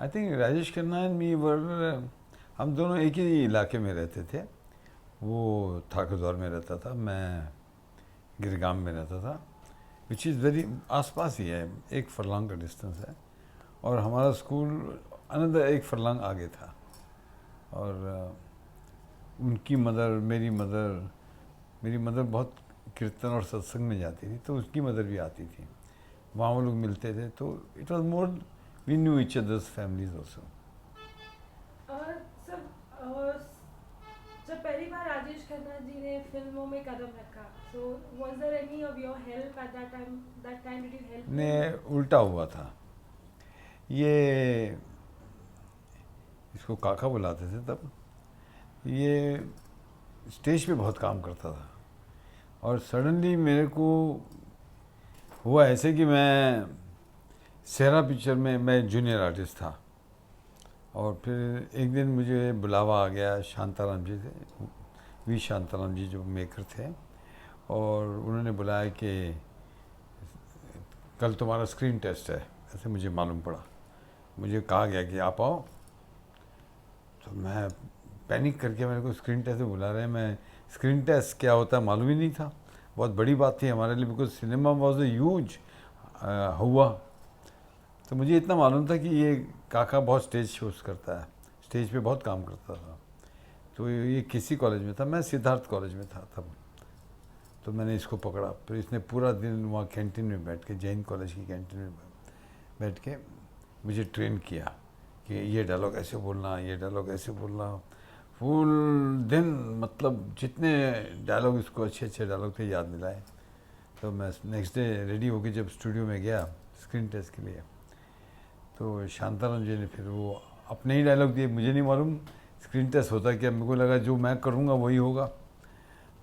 I think Rajesh Khanna and me were, हम दोनों एक ही इलाके में रहते थे। वो ठाकुरद्वार में रहता था, मैं गिरगाम में रहता था, विच इज़ वेरी आसपास ही है, एक फरलॉन्ग का डिस्टेंस है। और हमारा स्कूल अनदर एक फरलॉन्ग आगे था। और उनकी मदर, मेरी मदर बहुत कीर्तन और सत्संग में जाती थी, तो उसकी मदर भी आती थी, वहाँ वो लोग मिलते थे। तो it was more, we knew each others families also. और सब जब पहली बार राजेश खन्ना जी ने फिल्मों में कदम रखा, so was there any of your help at that time did you help ने हिम? उल्टा हुआ था ये, इसको काका बुलाते थे तब। ये स्टेज पे बहुत काम करता था, और सडनली मेरे को हुआ ऐसे कि मैं सेहरा पिक्चर में मैं जूनियर आर्टिस्ट था। और फिर एक दिन मुझे बुलावा आ गया शांताराम जी से, वी शांताराम जी जो मेकर थे, और उन्होंने बुलाया कि कल तुम्हारा स्क्रीन टेस्ट है, ऐसे मुझे मालूम पड़ा। मुझे कहा गया कि आप आओ। तो मैं पैनिक करके, मेरे को स्क्रीन टेस्ट से बुला रहे हैं, मैं स्क्रीन टेस्ट क्या होता है मालूम ही नहीं था। बहुत बड़ी बात थी हमारे लिए, because cinema was a huge हुआ। तो मुझे इतना मालूम था कि ये काका बहुत स्टेज शोज करता है, स्टेज पे बहुत काम करता था। तो ये किसी कॉलेज में था, मैं सिद्धार्थ कॉलेज में था तब। तो मैंने इसको पकड़ा, फिर इसने पूरा दिन वहाँ कैंटीन में बैठ के, जैन कॉलेज की कैंटीन में बैठ के मुझे ट्रेन किया कि ये डायलॉग ऐसे बोलना, ये डायलॉग ऐसे बोलना। फुल दिन, मतलब जितने डायलॉग, इसको अच्छे अच्छे डायलॉग थे याद दिलाए। तो मैं नेक्स्ट डे रेडी होके जब स्टूडियो में गया स्क्रीन टेस्ट के लिए, तो शांताराम जी ने फिर वो अपने ही डायलॉग दिए। मुझे नहीं मालूम स्क्रीन टेस्ट होता क्या, मेरे को लगा जो मैं करूँगा वही होगा।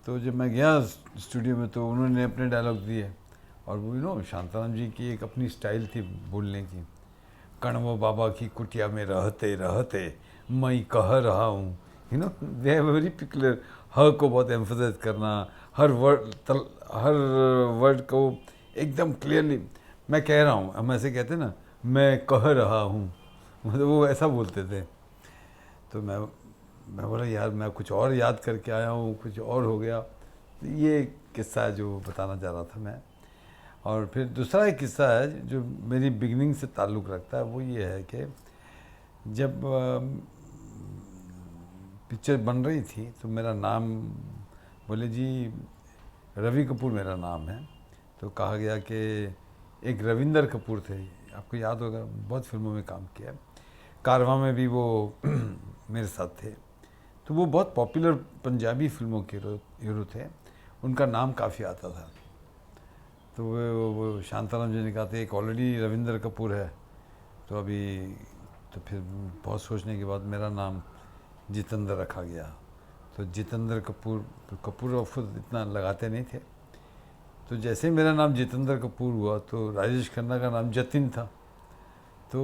तो जब मैं गया स्टूडियो में तो उन्होंने अपने डायलॉग दिए, और वो शांताराम जी की एक अपनी स्टाइल थी बोलने की। कणवो बाबा की कुटिया में रहते रहते मैं कह रहा हूँ, दे हैव वेरी पिकुलर, ह को बहुत एम्फोसाइज करना, हर वर्ड को एकदम क्लियरली, मैं कह रहा हूँ, हम ऐसे कहते ना, मैं कह रहा हूँ, मतलब वो ऐसा बोलते थे। तो मैं बोला यार मैं कुछ और याद करके आया हूँ, कुछ और हो गया। ये किस्सा है जो बताना चाह रहा था मैं। और फिर दूसरा एक किस्सा है जो मेरी बिगनिंग से ताल्लुक़ रखता है, वो ये है कि जब पिक्चर बन रही थी तो मेरा नाम, बोले जी रवि कपूर मेरा नाम है। तो कहा गया कि एक रविंदर कपूर थे, आपको याद होगा, बहुत फिल्मों में काम किया, कारवां में भी वो मेरे साथ थे। तो वो बहुत पॉपुलर पंजाबी फिल्मों के हीरो थे, उनका नाम काफ़ी आता था। तो वो शांताराम जी ने कहा था एक ऑलरेडी रविंदर कपूर है, तो अभी, तो फिर बहुत सोचने के बाद मेरा नाम जितेंद्र रखा गया। तो जितेंद्र कपूर, कपूर ऑफ इतना लगाते नहीं थे। तो जैसे ही मेरा नाम जितेंद्र कपूर हुआ तो राजेश खन्ना का नाम जतिन था। तो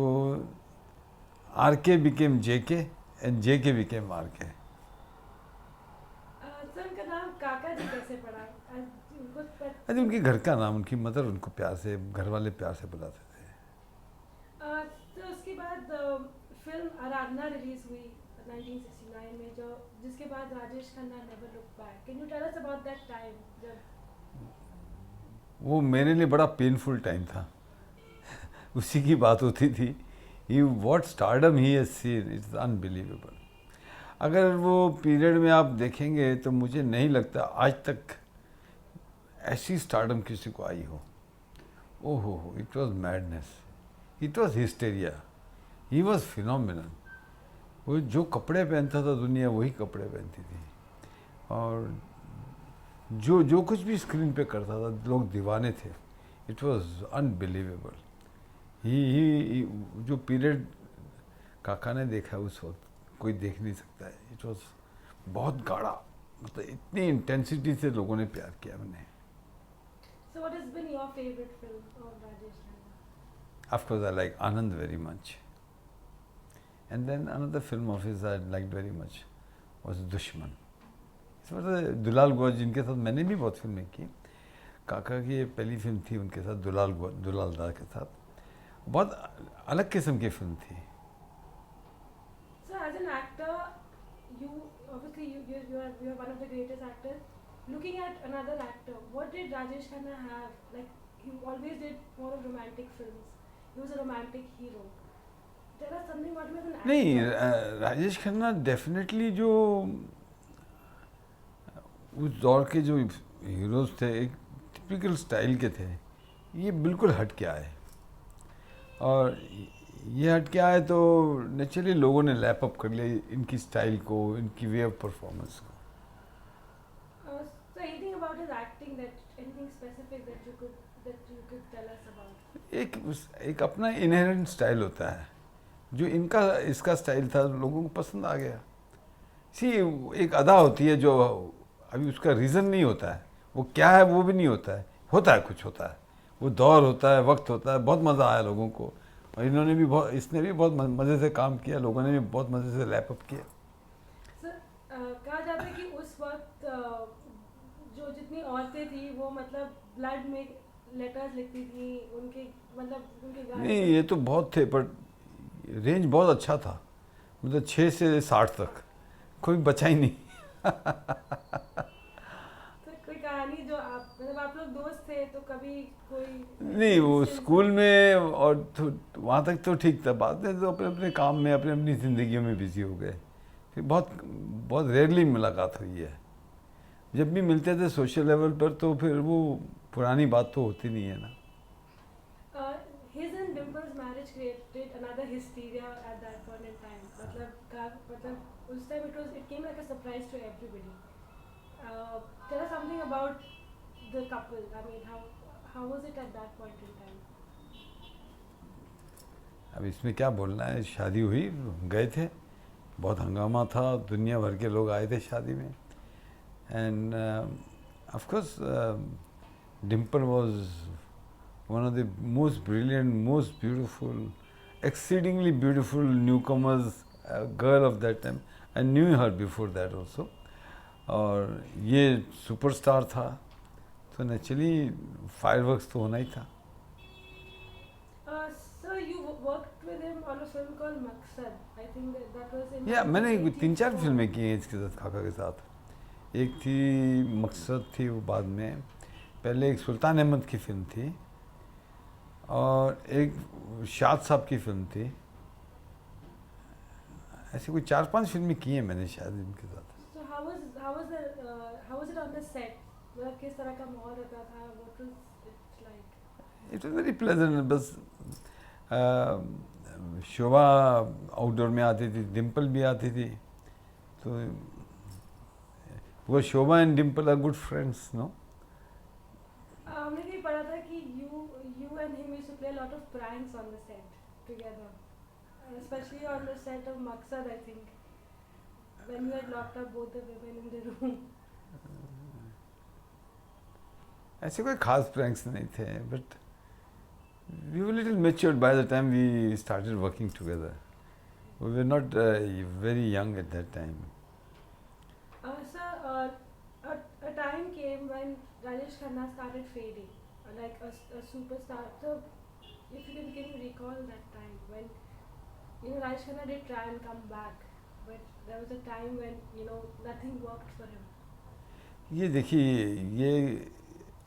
आर के बिकेम जे के एंड जे के बिकेम आर के। सर उनका नाम काका जी कैसे पड़ा? कुछ अरे उनके घर का नाम, उनकी मदर उनको प्यार से, घर वाले प्यार से बुलाते थे। तो उसके बाद फिल्म आराधना रिलीज हुई 1969 में, जो जिसके बाद Rajesh Khanna never look back. Can you tell us about that time जब? वो मेरे लिए बड़ा पेनफुल टाइम था। उसी की बात होती थी। He what stardom he has seen, it's unbelievable. अगर वो पीरियड में आप देखेंगे तो मुझे नहीं लगता आज तक ऐसी स्टारडम किसी को आई हो। ओहो हो, it was madness, it was hysteria, he was phenomenal. वो जो कपड़े पहनता था दुनिया वही कपड़े पहनती थी, और जो जो कुछ भी स्क्रीन पे करता था लोग दीवाने थे। It was unbelievable. ही जो पीरियड काका ने देखा उस वक्त कोई देख नहीं सकता है। इट वॉज बहुत गाढ़ा, मतलब इतनी इंटेंसिटी से लोगों ने प्यार किया मैंने। So what has been your favorite film of Rajesh Khanna? Of course, I like Anand very much. And then another film of his I liked very much was Dushman. इस मतलब दुलाल गौर जिनके साथ मैंने भी बहुत फिल्में की। काका की ये पहली फिल्म थी उनके साथ, दुलाल दा के साथ। बहुत अलग किस्म की फिल्म थी। actor, you obviously you are one of the greatest actors. Looking at another actor, what did Rajesh Khanna have? Like he always did more of romantic films. He was a romantic hero. Tell us something about him as an actor. नहीं, Rajesh Khanna definitely जो उस दौर के जो heroes थे एक typical style के थे, ये बिल्कुल हट के आए। और ये हट के आए तो नेचुरली लोगों ने लैप अप कर लिया इनकी स्टाइल को, इनकी वे ऑफ परफॉर्मेंस को। So anything about his acting anything specific that you could tell us about? एक अपना इनहेरेंट स्टाइल होता है, जो इसका स्टाइल था लोगों को पसंद आ गया। सी एक अदा होती है जो अभी उसका रीज़न नहीं होता है, वो क्या है वो भी नहीं होता है, कुछ होता है, वो दौर होता है, वक्त होता है। बहुत मज़ा आया लोगों को, और इसने भी बहुत मज़े से काम किया, लोगों ने भी बहुत मज़े से लैप अप किया। सर कहा जाता है कि उस वक्त जो जितनी औरतें थी वो मतलब ब्लड में लेटर्स लिखती थी, उनके गाने। नहीं, ये तो बहुत थे, पर रेंज बहुत अच्छा था, मतलब 6 से 60 तक, कोई बचा ही नहीं। तो कोई कहानी जो आप लोग दोस्त थे तो कभी कोई नहीं, वो स्कूल में और वहाँ तक तो ठीक था, बाद में तो अपने अपने काम में अपनी ज़िंदगियों में बिजी हो गए। फिर बहुत बहुत रेयरली मुलाकात हुई है। जब भी मिलते थे सोशल लेवल पर तो फिर वो पुरानी बात तो होती नहीं है ना। His and Dimple's marriage created another hysteria at that point in time. मतलब उस time it came like a surprise to everybody. Tell us something about the couple. I mean, how was it at that point in time? अब इसमें क्या बोलना है, शादी हुई, गए थे, बहुत हंगामा था, दुनिया भर के लोग आए थे शादी में। End of course Dimple was one of the most brilliant, most beautiful, exceedingly beautiful newcomers, girl of that time. I knew her before that also. और ये सुपरस्टार था, तो नेचुरली फायरवर्क्स तो होना ही था। So you worked with him on a film called Maqsad. I think that was in. या मैंने 3-4 फिल्में की हैं इसके साथ, काका के साथ। एक थी मकसद थी, वो बाद में, पहले एक सुल्तान अहमद की फिल्म थी, और एक शाद साहब की फिल्म थी। ऐसी कोई 4-5 फिल्में की हैं मैंने शायद इनके साथ। So how was it on the set? मतलब किस तरह का माहौल रहता था? What was it like? It was very pleasant. बस शोभा आउटडोर में आती थी, डिम्पल भी आती थी, तो वो Shobha and Dimple are good friends, no? हमने भी पढ़ा था कि you and him used to play a lot of pranks on the set together, especially on the set of Maqsad, I think, when you had locked up both the women in the room. ऐसे कोई खास pranks नहीं थे, but we were little matured by the time we started working together. We were not very young at that time. Sir, a time came when Rajesh Khanna started fading, like a superstar. So, if you can you recall that time when Rajesh Khanna did try and come back, but there was a time when nothing worked for him. ये देखिए, ये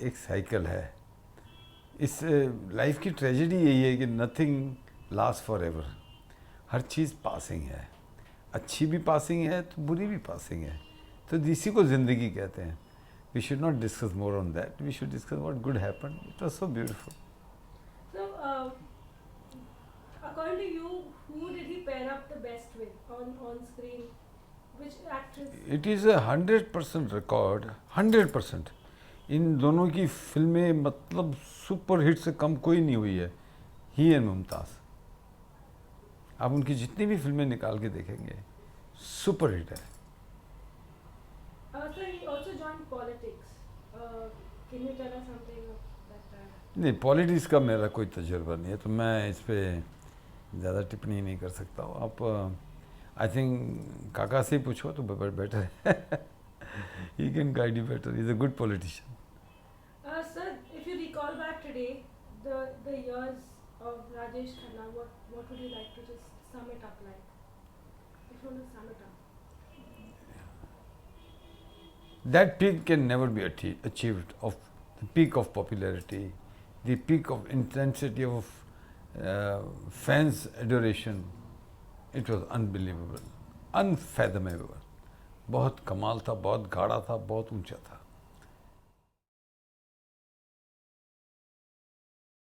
एक cycle है। इस life की tragedy यही है कि nothing last for ever. Her cheese passing है, अच्छी भी पासिंग है तो बुरी भी पासिंग है, तो इसी को ज़िंदगी कहते हैं। We should not discuss more on that, we should discuss what good happened. It was so beautiful. So, according to you, who did he pair up the best with on screen? Which actress? It is 100% record, 100%। इन दोनों की फिल्में मतलब super hit से कम कोई नहीं हुई है, ही and Mumtaz. आप उनकी जितनी भी फिल्में निकाल के देखेंगे, सुपर हिट है। So he also joined politics. Can you tell us something of that time? नहीं, पॉलिटिक्स का मेरा कोई तजुर्बा नहीं है, तो मैं इस पर ज़्यादा टिप्पणी नहीं कर सकता हूँ। आप आई थिंक काका से ही पूछो तो बेटर है। He can guide you better, he is a good politician. Sir, if you recall back today, the years of Rajesh Khanna, what would you like to just sum it up like? It's known as Samatha. That peak can never be achieved, of the peak of popularity, the peak of intensity of fans' adoration. It was unbelievable, unfathomable. बहुत कमाल था, बहुत गाढ़ा था, बहुत ऊंचा था.